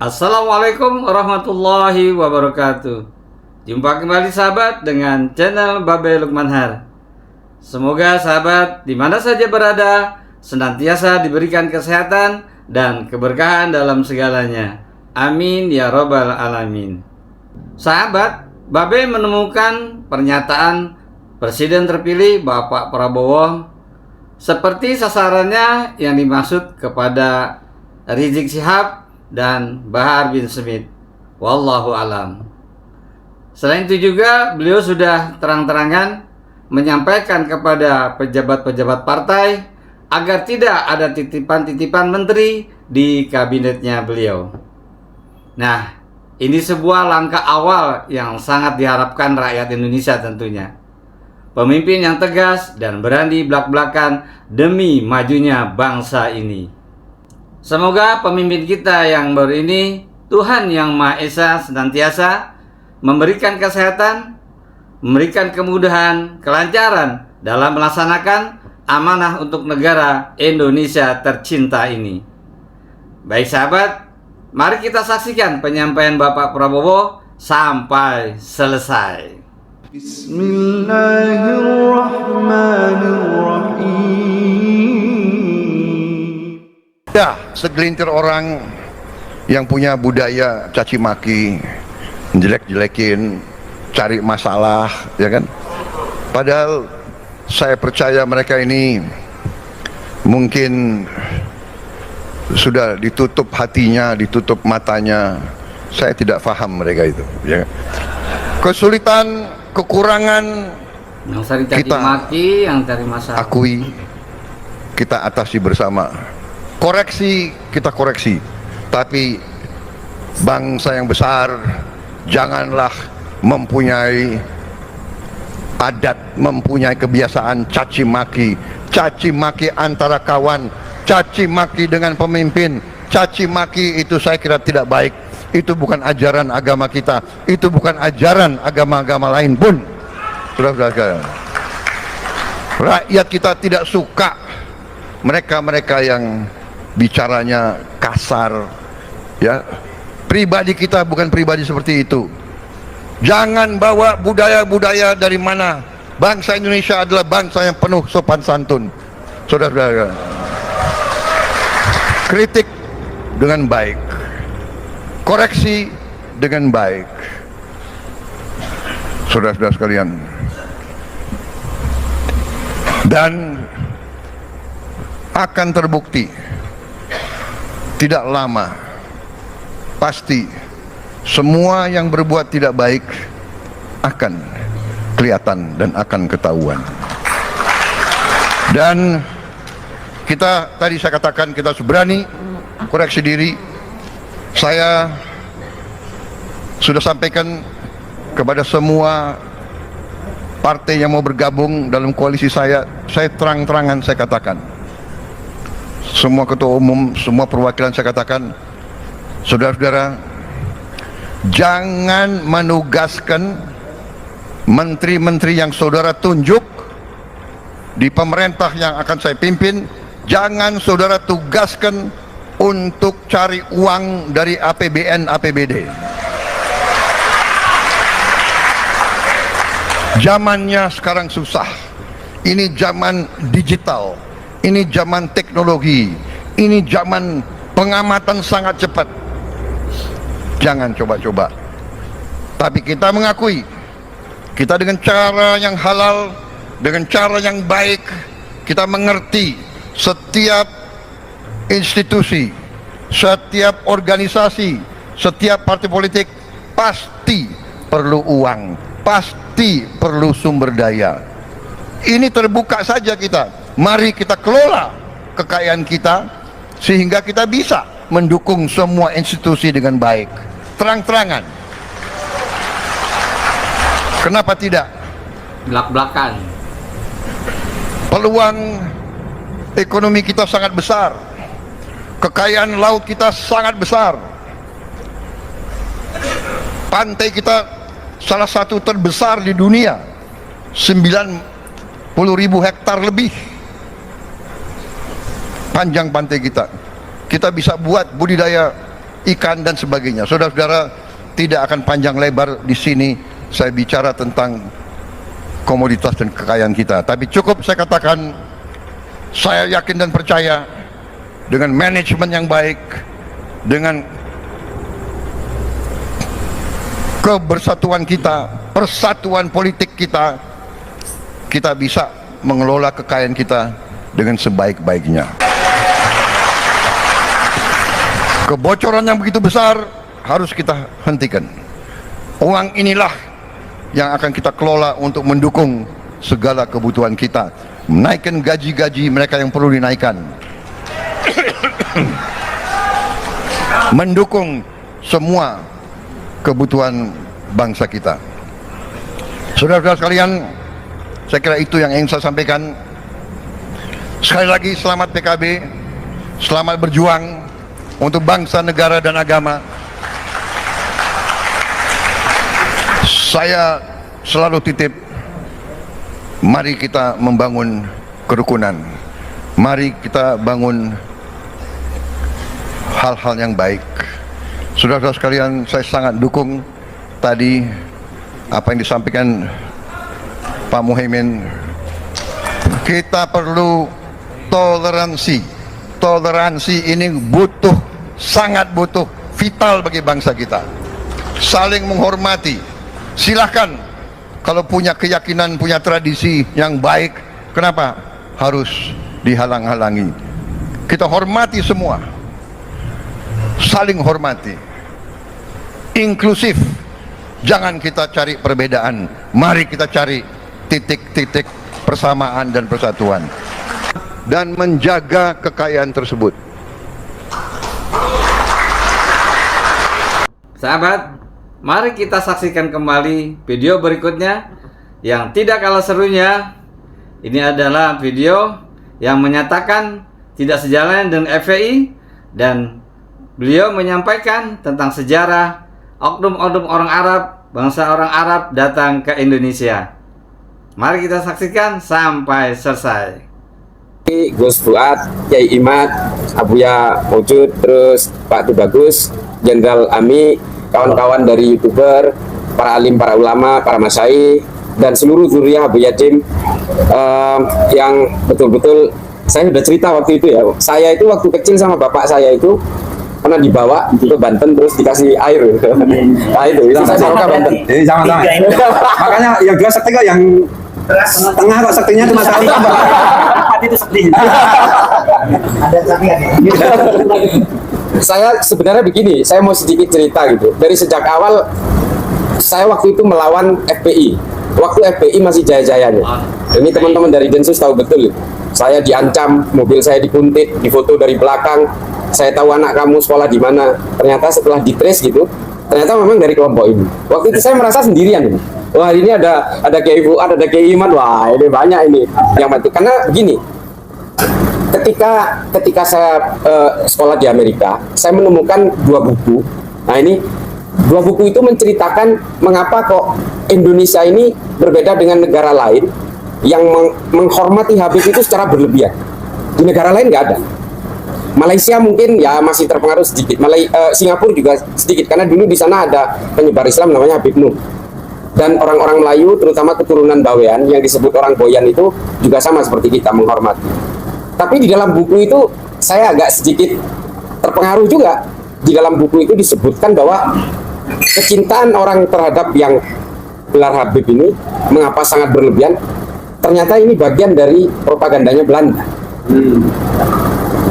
Assalamualaikum warahmatullahi wabarakatuh. Jumpa kembali sahabat dengan channel Babe Lukman Har. Semoga sahabat di mana saja berada senantiasa diberikan kesehatan dan keberkahan dalam segalanya. Amin ya robbal alamin. Sahabat, Babe menemukan pernyataan Presiden terpilih Bapak Prabowo seperti sasarannya yang dimaksud kepada Rizik Syihab dan Bahar bin Smith. Wallahu alam. Selain itu juga beliau sudah terang-terangan menyampaikan kepada pejabat-pejabat partai agar tidak ada titipan-titipan menteri di kabinetnya beliau. Nah, ini sebuah langkah awal yang sangat diharapkan rakyat Indonesia tentunya. Pemimpin yang tegas dan berani belak-belakan demi majunya bangsa ini. Semoga pemimpin kita yang baru ini, Tuhan Yang Maha Esa senantiasa memberikan kesehatan, memberikan kemudahan, kelancaran dalam melaksanakan amanah untuk negara Indonesia tercinta ini. Baik sahabat, mari kita saksikan penyampaian Bapak Prabowo sampai selesai. Bismillahirrahmanirrahim. Ya, segelintir orang yang punya budaya caci maki, jelek-jelekin, cari masalah, ya kan? Padahal saya percaya mereka ini mungkin sudah ditutup hatinya, ditutup matanya. Saya tidak paham mereka itu, ya. Kesulitan, kekurangan yang sering caci kita maki, yang cari masalah, akui, kita atasi bersama. Koreksi, kita koreksi. Tapi bangsa yang besar janganlah mempunyai adat, mempunyai kebiasaan caci maki. Caci maki antara kawan, caci maki dengan pemimpin. Caci maki itu saya kira tidak baik. Itu bukan ajaran agama kita. Itu bukan ajaran agama-agama lain pun. Saudara-saudara, rakyat kita tidak suka mereka-mereka yang bicaranya kasar, ya. Pribadi kita bukan pribadi seperti itu. Jangan bawa budaya-budaya dari mana. Bangsa Indonesia adalah bangsa yang penuh sopan santun. Saudara-saudara, kritik dengan baik, koreksi dengan baik. Saudara-saudara sekalian, dan akan terbukti tidak lama, pasti semua yang berbuat tidak baik akan kelihatan dan akan ketahuan. Dan kita, tadi saya katakan, kita harus berani koreksi diri. Saya sudah sampaikan kepada semua partai yang mau bergabung dalam koalisi saya terang-terangan saya katakan, semua ketua umum, semua perwakilan saya katakan, saudara-saudara, jangan menugaskan menteri-menteri yang saudara tunjuk di pemerintah yang akan saya pimpin, jangan saudara tugaskan untuk cari uang dari APBN, APBD. Zamannya sekarang susah. Ini zaman digital. Ini zaman teknologi, ini zaman pengamatan sangat cepat. Jangan coba-coba. Tapi kita mengakui, kita dengan cara yang halal, dengan cara yang baik, kita mengerti setiap institusi, setiap organisasi, setiap partai politik pasti perlu uang, pasti perlu sumber daya. Ini terbuka saja kita. Mari kita kelola kekayaan kita sehingga kita bisa mendukung semua institusi dengan baik, terang-terangan. Kenapa tidak? belak-belakan. Peluang ekonomi kita sangat besar, kekayaan laut kita sangat besar, pantai kita salah satu terbesar di dunia, 90.000 hektar lebih panjang pantai kita. Kita bisa buat budidaya ikan dan sebagainya. Saudara-saudara, tidak akan panjang lebar di sini saya bicara tentang komoditas dan kekayaan kita. Tapi cukup saya katakan, saya yakin dan percaya dengan manajemen yang baik, dengan kebersatuan kita, persatuan politik kita, kita bisa mengelola kekayaan kita dengan sebaik-baiknya. Kebocoran yang begitu besar harus kita hentikan. Uang inilah yang akan kita kelola untuk mendukung segala kebutuhan kita, menaikkan gaji-gaji mereka yang perlu dinaikkan, mendukung semua kebutuhan bangsa kita. Saudara-saudara sekalian, saya kira itu yang ingin saya sampaikan. Sekali lagi selamat PKB, selamat berjuang untuk bangsa, negara dan agama. Saya selalu titip, mari kita membangun kerukunan, mari kita bangun hal-hal yang baik. Saudara-saudara sekalian, saya sangat dukung tadi apa yang disampaikan Pak Muhaimin. Kita perlu toleransi. Toleransi ini butuh, sangat butuh, vital bagi bangsa kita. Saling menghormati. Silahkan kalau punya keyakinan, punya tradisi yang baik, kenapa harus dihalang-halangi? Kita hormati semua, saling hormati, inklusif. Jangan kita cari perbedaan, mari kita cari titik-titik persamaan dan persatuan, dan menjaga kekayaan tersebut. Sahabat, mari kita saksikan kembali video berikutnya yang tidak kalah serunya. Ini adalah video yang menyatakan tidak sejalan dengan FPI, dan beliau menyampaikan tentang sejarah oknum-oknum orang Arab, bangsa orang Arab datang ke Indonesia. Mari kita saksikan sampai selesai. Gus Fuad, Kiai Imad, Abuya Maujud, terus Pak Tubagus, Jenderal Ami, kawan-kawan dari YouTuber, para alim, para ulama, para masyai, dan seluruh zuriyah Abu Yatim, yang betul-betul saya sudah cerita waktu itu ya. Saya itu waktu kecil sama bapak saya itu pernah dibawa ke Banten terus dikasih air. Nah itu saya suka Banten. Jadi sama-sama. Makanya yang gelas sektiga yang tengah kok sektinya cuma sekali tambah. Itu sekti. Ada sektinya. Saya sebenarnya begini, saya mau sedikit cerita gitu. Dari sejak awal saya waktu itu melawan FPI. Waktu FPI masih jaya-jayanya. Ini teman-teman dari Densus tahu betul. Saya diancam, mobil saya dikuntit, difoto dari belakang. Saya tahu anak kamu sekolah di mana. Ternyata setelah ditrace gitu, ternyata memang dari kelompok ini. Waktu itu saya merasa sendirian. Wah, ini ada Kiai Fuad, ada Kiai Iman. Wah, ini banyak ini yang mati. Karena begini, ketika saya sekolah di Amerika, saya menemukan dua buku. Nah, ini dua buku itu menceritakan mengapa kok Indonesia ini berbeda dengan negara lain yang menghormati Habib itu secara berlebihan. Di negara lain nggak ada. Malaysia mungkin ya masih terpengaruh sedikit. Singapura juga sedikit karena dulu di sana ada penyebar Islam namanya Habib Nuh. Dan orang-orang Melayu, terutama keturunan Bawean yang disebut orang Boyan itu juga sama seperti kita menghormati. Tapi di dalam buku itu saya agak sedikit terpengaruh juga. Di dalam buku itu disebutkan bahwa kecintaan orang terhadap yang gelar Habib ini mengapa sangat berlebihan. Ternyata ini bagian dari propagandanya Belanda.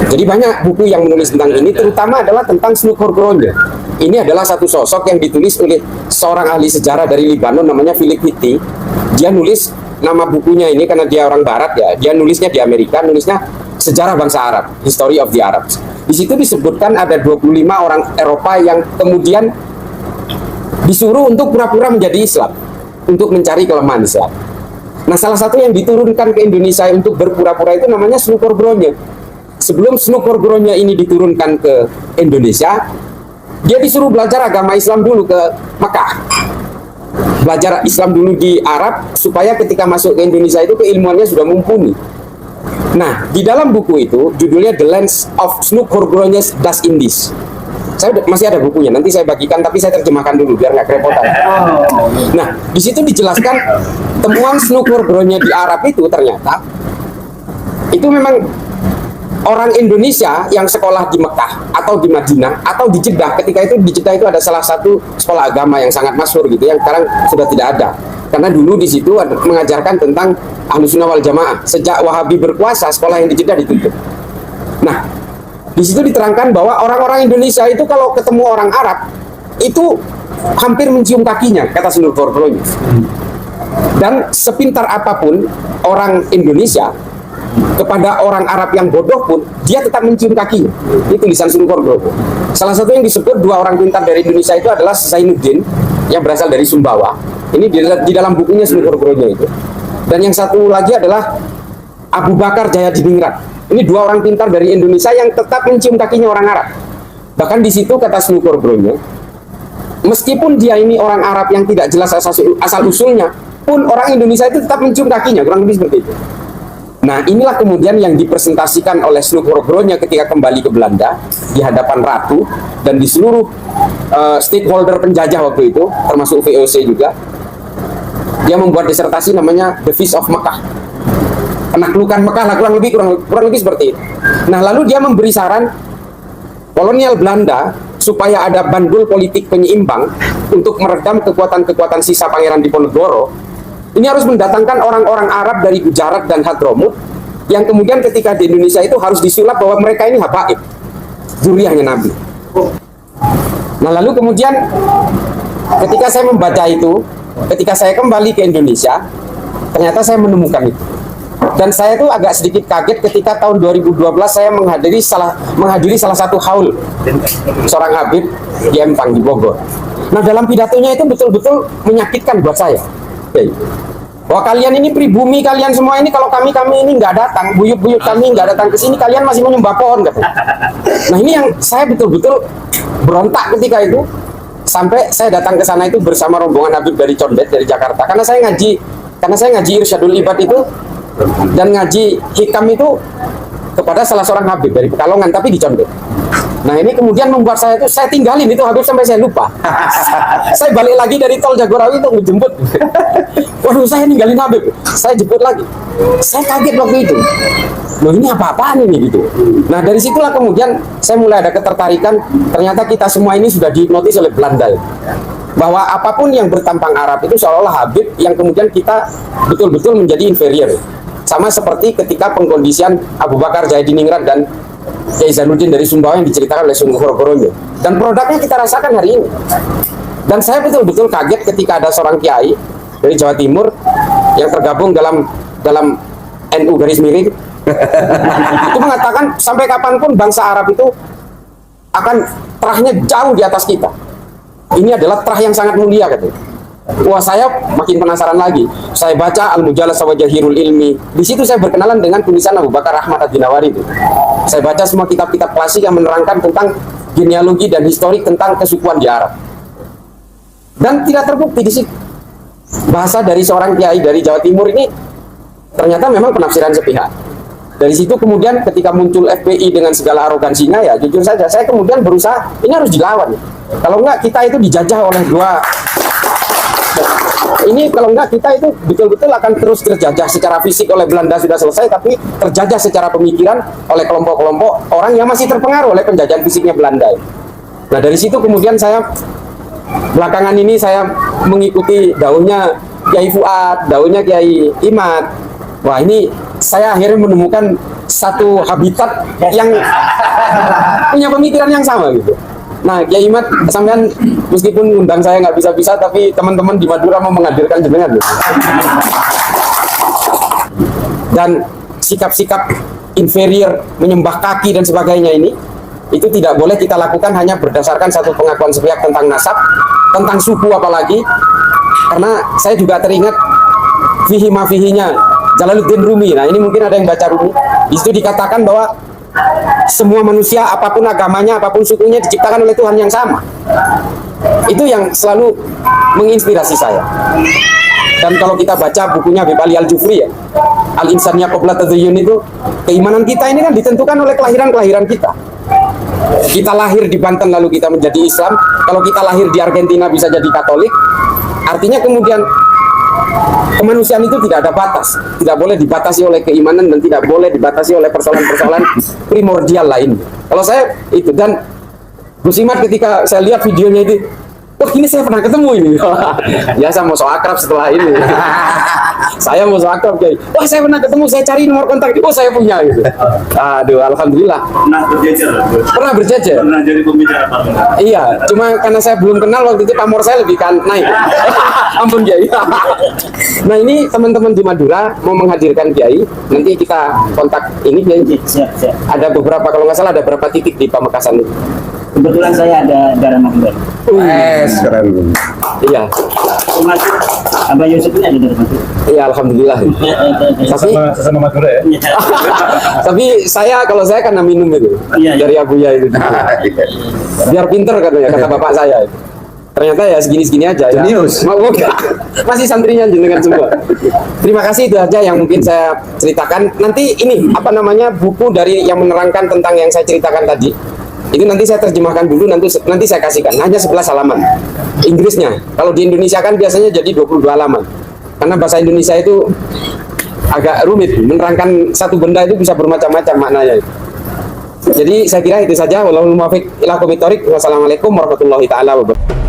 Jadi banyak buku yang menulis tentang ini, terutama adalah tentang Snouck Groenje. Ini adalah satu sosok yang ditulis oleh seorang ahli sejarah dari Libanon namanya Philip Hitti. Dia nulis nama bukunya ini karena dia orang Barat ya. Dia nulisnya di Amerika, nulisnya Sejarah Bangsa Arab, History of the Arabs. Di situ disebutkan ada 25 orang Eropa yang kemudian disuruh untuk pura-pura menjadi Islam, untuk mencari kelemahan Islam. Nah, salah satu yang diturunkan ke Indonesia untuk berpura-pura itu namanya Snouck Groenje. Sebelum Snouck Groenje ini diturunkan ke Indonesia, dia disuruh belajar agama Islam dulu ke Mekah. Belajar Islam dulu di Arab, supaya ketika masuk ke Indonesia itu keilmuannya sudah mumpuni. Nah, di dalam buku itu, judulnya The Lands of Snouck Groenje das Indies. masih ada bukunya, nanti saya bagikan, tapi saya terjemahkan dulu biar nggak kerepotan. Nah, di situ dijelaskan temuan snookerbronya di Arab itu ternyata itu memang orang Indonesia yang sekolah di Mekah atau di Madinah atau di Jeddah. Ketika itu di Jeddah itu ada salah satu sekolah agama yang sangat masyhur gitu, yang sekarang sudah tidak ada. Karena dulu di situ mengajarkan tentang Ahlus Sunnah wal Jamaah. Sejak Wahabi berkuasa, sekolah yang di Jeddah ditutup. Nah, di situ diterangkan bahwa orang-orang Indonesia itu kalau ketemu orang Arab itu hampir mencium kakinya, kata snookerbronya. Dan sepintar apapun orang Indonesia kepada orang Arab yang bodoh pun dia tetap mencium kakinya. Itu tulisan snookerbro. Salah satu yang disebut dua orang pintar dari Indonesia itu adalah Zainuddin yang berasal dari Sumbawa. Ini di dalam bukunya snookerbronya itu. Dan yang satu lagi adalah Abu Bakar Jayadiningrat. Ini dua orang pintar dari Indonesia yang tetap mencium kakinya orang Arab. Bahkan di situ kata snookerbronya, meskipun dia ini orang Arab yang tidak jelas asal usulnya, pun orang Indonesia itu tetap mencium kakinya, kurang lebih seperti itu. Nah, inilah kemudian yang dipresentasikan oleh snookerbronya ketika kembali ke Belanda di hadapan ratu dan di seluruh stakeholder penjajah waktu itu, termasuk VOC juga. Dia membuat disertasi namanya The Feast of Mekah. Penaklukan Mekah lah, kurang lebih seperti itu. Nah, lalu dia memberi saran kolonial Belanda supaya ada bandul politik penyeimbang untuk meredam kekuatan-kekuatan sisa Pangeran Diponegoro. Ini harus mendatangkan orang-orang Arab dari Gujarat dan Hadramut yang kemudian ketika di Indonesia itu harus disulap bahwa mereka ini habaib, zuriyahnya Nabi. Nah, lalu kemudian ketika saya membaca itu, ketika saya kembali ke Indonesia, ternyata saya menemukan itu. Dan saya tuh agak sedikit kaget ketika tahun 2012 saya menghadiri salah satu haul seorang Habib di Empang di Bogor. Nah, dalam pidatonya itu betul-betul menyakitkan buat saya. Bahwa kalian ini pribumi, kalian semua ini kalau kami ini nggak datang, buyut-buyut kami nggak datang ke sini, kalian masih menyembah pohon, katanya. Nah, ini yang saya betul-betul berontak ketika itu. Sampai saya datang ke sana itu bersama rombongan Habib dari Condet dari Jakarta, karena saya ngaji Irsyadul Ibad itu dan ngaji hikam itu kepada salah seorang Habib dari Pekalongan tapi di Condet. Nah, ini kemudian membuat saya tinggalin itu Habib sampai saya lupa. Saya balik lagi dari tol Jagorawi itu menjemput. Waduh, saya ninggalin Habib, saya jemput lagi. Saya kaget waktu itu. Loh, ini apa-apaan ini gitu. Nah, dari situlah kemudian saya mulai ada ketertarikan. Ternyata kita semua ini sudah dihipnotis oleh Belanda, bahwa apapun yang bertampang Arab itu seolah-olah Habib yang kemudian kita betul-betul menjadi inferior. Sama seperti ketika pengkondisian Abu Bakar Jayadiningrat dan Kiai Zainuddin dari Sumbawa yang diceritakan oleh snookerbronya. Dan produknya kita rasakan hari ini. Dan saya betul-betul kaget ketika ada seorang kiai dari Jawa Timur yang tergabung dalam NU garis miring itu mengatakan sampai kapanpun bangsa Arab itu akan terahnya jauh di atas kita. Ini adalah terah yang sangat mulia, katanya. Wah, saya makin penasaran lagi. Saya baca Al-Mujallas wa Jahirul Ilmi. Di situ saya berkenalan dengan tulisan Abu Bakar Ahmad Ad-Dinawari itu. Saya baca semua kitab-kitab klasik yang menerangkan tentang genealogi dan historik tentang kesukuan di Arab. Dan tidak terbukti di situ. Bahasa dari seorang kiai dari Jawa Timur ini ternyata memang penafsiran sepihak. Dari situ kemudian ketika muncul FPI dengan segala arogansinya, ya jujur saja saya kemudian berusaha ini harus dilawan. Kalau enggak kita itu dijajah oleh dua. Ini kalau enggak kita itu betul-betul akan terus terjajah secara fisik oleh Belanda sudah selesai, tapi terjajah secara pemikiran oleh kelompok-kelompok orang yang masih terpengaruh oleh penjajahan fisiknya Belanda. Nah, dari situ kemudian saya belakangan ini saya mengikuti daunnya Kiai Fuad, daunnya Kiai Imad. Wah, ini saya akhirnya menemukan satu habitat yang punya pemikiran yang sama gitu. Nah, Kiai Imad, sampean meskipun undang saya nggak bisa-bisa, tapi teman-teman di Madura mau menghadirkan jenengan gitu. Dan sikap-sikap inferior, menyembah kaki dan sebagainya ini, itu tidak boleh kita lakukan hanya berdasarkan satu pengakuan sepihak tentang nasab, tentang suku apalagi. Karena saya juga teringat fihi mafihinya Jalaluddin Rumi. Nah, ini mungkin ada yang baca Rumi. Di situ dikatakan bahwa semua manusia, apapun agamanya, apapun sukunya, diciptakan oleh Tuhan yang sama. Itu yang selalu menginspirasi saya. Dan kalau kita baca bukunya Habib Ali Al-Jufri, ya, Al-Insaniyah Qabla Tadhayyun, itu keimanan kita ini kan ditentukan oleh kelahiran-kelahiran kita. kita lahir di Banten lalu kita menjadi Islam, kalau kita lahir di Argentina bisa jadi Katolik, artinya kemudian kemanusiaan itu tidak ada batas, tidak boleh dibatasi oleh keimanan dan tidak boleh dibatasi oleh persoalan-persoalan primordial lain. Kalau saya itu, dan Gus Imad ketika saya lihat videonya itu, wah ini saya pernah ketemu ini. Ya saya mau so akrab setelah ini. Saya mau so akrab Kiai. Wah saya pernah ketemu, saya cari nomor kontak. Oh saya punya gitu. Aduh, alhamdulillah. Pernah berjejer. Pernah berjejer. Pernah jadi pembicara parlemen. Iya, cuma karena saya belum kenal waktu itu pamor saya lebih kan naik. Ampun Kiai. Nah ini teman-teman di Madura mau menghadirkan Kiai. Nanti kita kontak ini Kiai. Siap. Ada beberapa, kalau nggak salah ada berapa titik di Pamekasan itu. Kebetulan saya ada darah Madura. Keren. Iya, Termasuk Abah Yusuf ini ada darah Madura. iya alhamdulillah. Tapi Sesama Madura ya. tapi kalau saya karena minum itu Iya, iya. dari Abuya itu. Biar pinter katanya, kata bapak saya. Ternyata ya segini-segini aja ya. Jenius. Masih santrinya jenengan semua. Terima kasih, itu aja yang mungkin saya ceritakan. Nanti ini apa namanya, buku dari yang menerangkan tentang yang saya ceritakan tadi. Itu nanti saya terjemahkan dulu, nanti saya kasihkan. Hanya 11 halaman Inggrisnya. Kalau di Indonesia kan biasanya jadi 22 halaman. Karena bahasa Indonesia itu agak rumit, menerangkan satu benda itu bisa bermacam-macam maknanya. Jadi saya kira itu saja. Wallahul muwaffiq ila aqwamit thoriq. Wassalamualaikum warahmatullahi taala wabarakatuh.